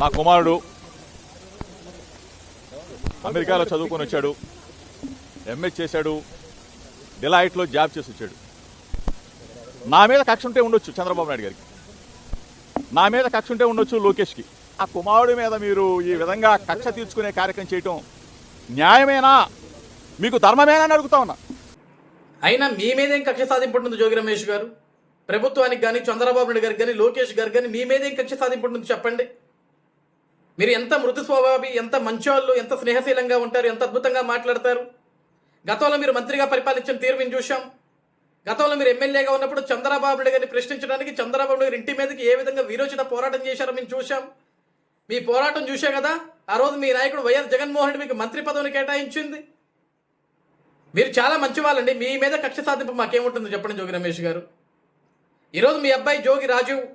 నా కుమారుడు అమెరికాలో చదువుకొని వచ్చాడు, ఎంఏ చేశాడు, డిలైట్లో జాబ్ చేసి వచ్చాడు. నా మీద కక్ష ఉంటే ఉండొచ్చు చంద్రబాబు నాయుడు గారికి, నా మీద కక్ష ఉంటే ఉండొచ్చు లోకేష్కి. ఆ కుమారుడి మీద మీరు ఈ విధంగా కక్ష తీర్చుకునే కార్యక్రమం చేయటం న్యాయమేనా, మీకు ధర్మమేనా అని అడుగుతా ఉన్నా. అయినా మీ మీదేం కక్ష సాధింపు ఉంటుంది జోగి రమేష్ గారు? ప్రభుత్వానికి కానీ, చంద్రబాబు నాయుడు గారికి కానీ, లోకేష్ గారికి కానీ మీ మీదేం కక్ష సాధింపు ఉంటుంది చెప్పండి. మీరు ఎంత మృదు స్వభావి, ఎంత మంచోళ్ళు, ఎంత స్నేహశీలంగా ఉంటారు, ఎంత అద్భుతంగా మాట్లాడతారు. గతంలో మీరు మంత్రిగా పరిపాలించిన తీరు మేము చూసాం. గతంలో మీరు ఎమ్మెల్యేగా ఉన్నప్పుడు చంద్రబాబు నాయుడు గారిని ప్రశ్నించడానికి చంద్రబాబు నాయుడు గారి ఇంటి మీదకి ఏ విధంగా వీరోచిత పోరాటం చేశారో మేము చూసాం. మీ పోరాటం చూసే కదా ఆ రోజు మీ నాయకుడు వైఎస్ జగన్మోహన్ రెడ్డి మీకు మంత్రి పదవిని కేటాయించింది. మీరు చాలా మంచి వాళ్ళండి. మీ మీద కక్ష సాధింపు మాకేముంటుంది చెప్పండి జోగి రమేష్ గారు. ఈరోజు మీ అబ్బాయి జోగి రాజీవ్,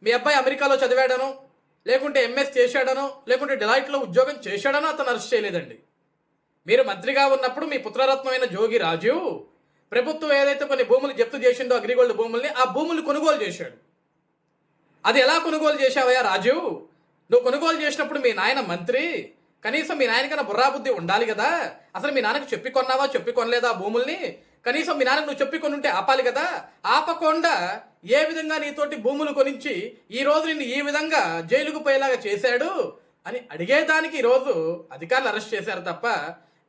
మీ అబ్బాయి అమెరికాలో చదివాడనో, లేకుంటే ఎంఎస్ చేశాడనో, లేకుంటే డిలైట్లో ఉద్యోగం చేశాడనో అతను అరెస్ట్ చేయలేదండి. మీరు మంత్రిగా ఉన్నప్పుడు మీ పుత్రరత్నమైన జోగి రాజీవ్ ప్రభుత్వం ఏదైతే కొన్ని భూములు జప్తు చేసిందో అగ్రిగోల్డ్ భూముల్ని, ఆ భూములు కొనుగోలు చేశాడు. అది ఎలా కొనుగోలు చేశావయ్యా రాజీవ్? నువ్వు కొనుగోలు చేసినప్పుడు మీ నాయన మంత్రి, కనీసం మీ నాయనకన్నా బుర్రాబుద్ధి ఉండాలి కదా. అసలు మీ నాన్నకు చెప్పి కొన్నావా, చెప్పి కొనలేదా భూముల్ని? కనీసం మీ నాన్నకు నువ్వు చెప్పి కొనుంటే ఆపాలి కదా. ఆపకుండా ఏ విధంగా నీతోటి భూములు కొనించి ఈ రోజు నిన్ను ఈ విధంగా జైలుకు పోయేలాగా చేశాడు అని అడిగేదానికి ఈరోజు అధికారులు అరెస్ట్ చేశారు తప్ప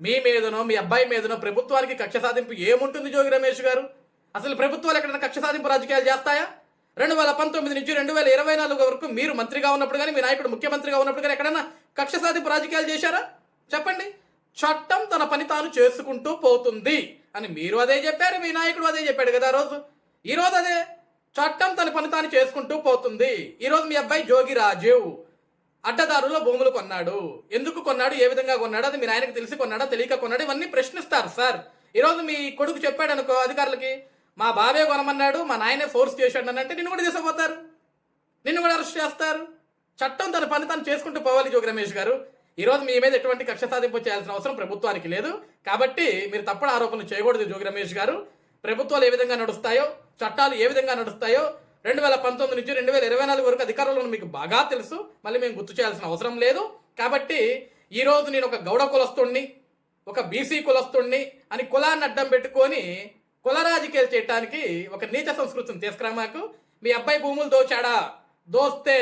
మీ మీదనో మీ అబ్బాయి మీదనో ప్రభుత్వానికి కక్ష సాధింపు ఏముంటుంది జోగి రమేష్ గారు? అసలు ప్రభుత్వాలు ఎక్కడైనా కక్ష సాధింపు రాజకీయాలు చేస్తాయా? 2019 నుంచి 2024 వరకు మీరు మంత్రిగా ఉన్నప్పుడు కానీ, మీ నాయకుడు ముఖ్యమంత్రిగా ఉన్నప్పుడు కానీ ఎక్కడైనా కక్ష సాధింపు రాజకీయాలు చేశారా చెప్పండి. చట్టం తన పని తాను చేసుకుంటూ పోతుంది అని మీరు అదే చెప్పారు, మీ నాయకుడు అదే చెప్పాడు కదా రోజు. ఈరోజు అదే చట్టం తన పని తాను చేసుకుంటూ పోతుంది. ఈరోజు మీ అబ్బాయి జోగి రాజీవ్ అడ్డదారులో భూములు కొన్నాడు. ఎందుకు కొన్నాడు, ఏ విధంగా కొన్నాడు, అది మీ నాయనకు తెలిసి కొన్నాడా, తెలియక కొన్నాడు, ఇవన్నీ ప్రశ్నిస్తారు సార్. ఈరోజు మీ కొడుకు చెప్పాడు అనుకో అధికారులకి, మా బాబే కొనమన్నాడు, మా నాయనే ఫోర్స్ చేశాడు అని అంటే నిన్ను కూడా తీసుకుపోతారు, నిన్ను కూడా అరెస్ట్ చేస్తారు. చట్టం తన పని తాను చేసుకుంటూ పోవాలి జోగి రమేష్ గారు. ఈరోజు మీ మీద ఎటువంటి కక్ష సాధింపు చేయాల్సిన అవసరం ప్రభుత్వానికి లేదు. కాబట్టి మీరు తప్పుడు ఆరోపణలు చేయకూడదు జోగి రమేష్ గారు. ప్రభుత్వాలు ఏ విధంగా నడుస్తాయో, చట్టాలు ఏ విధంగా నడుస్తాయో 2019 నుంచి 2024 వరకు అధికారంలో మీకు బాగా తెలుసు. మళ్ళీ మేము గుర్తు చేయాల్సిన అవసరం లేదు. కాబట్టి ఈరోజు నేను ఒక గౌడ కులస్తుణ్ణి, ఒక బీసీ కులస్తుణ్ణి అని కులాన్ని అడ్డం పెట్టుకొని కుల రాజకీయాలు చేయడానికి ఒక నీచ సంస్కృతిని తీసుకురా మాకు. మీ అబ్బాయి భూములు దోచాడా, దోస్తే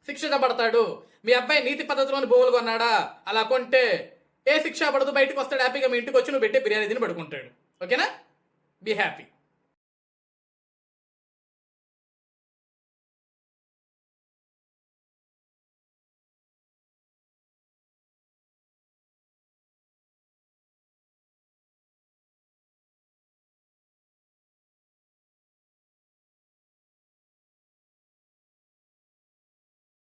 శిక్షించబడతాడు. మీ అబ్బాయి నీతి పద్ధతిలోని భూములు కొన్నాడా, అలా కొంటే ఏ శిక్ష పడదు, బయటకు వస్తాడు హ్యాపీగా. మీ ఇంటికి వచ్చి నువ్వు పెట్టే బిర్యానీ తిని పడుకుంటాడు. ఓకేనా? Be happy.